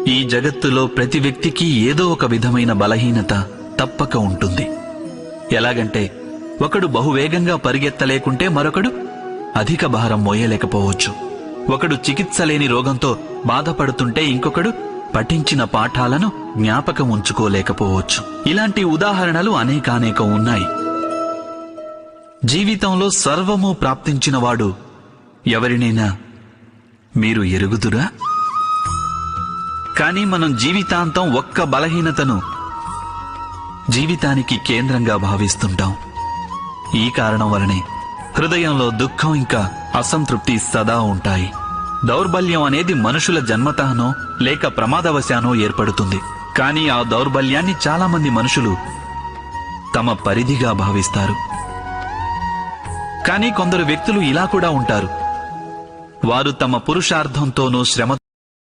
ఈ జగత్తులో ప్రతి వ్యక్తికి ఏదో ఒక విధమైన బలహీనత తప్పక ఉంటుంది. ఎలాగంటే ఒకడు బహువేగంగా పరిగెత్తలేకుంటే మరొకడు అధిక భారం మోయలేకపోవచ్చు. ఒకడు చికిత్స లేని రోగంతో బాధపడుతుంటే ఇంకొకడు పఠించిన పాఠాలను జ్ఞాపకం ఉంచుకోలేకపోవచ్చు. ఇలాంటి ఉదాహరణలు అనేకానేకం ఉన్నాయి. జీవితంలో సర్వము ప్రాప్తించినవాడు ఎవరినైనా మీరు ఎరుగుదురా? కానీ మనం జీవితాంతం ఒక్క బలహీనతను జీవితానికి కేంద్రంగా భావిస్తుంటాం. ఈ కారణం వలనే హృదయంలో దుఃఖం ఇంకా అసంతృప్తి సదా ఉంటాయి. దౌర్బల్యం అనేది మనుషుల జన్మతఃనో లేక ప్రమాదవశానో ఏర్పడుతుంది. కానీ ఆ దౌర్బల్యాన్ని చాలా మంది మనుషులు తమ పరిధిగా భావిస్తారు. కానీ కొందరు వ్యక్తులు ఇలా కూడా ఉంటారు. వారు తమ పురుషార్థంతోనూ శ్రమ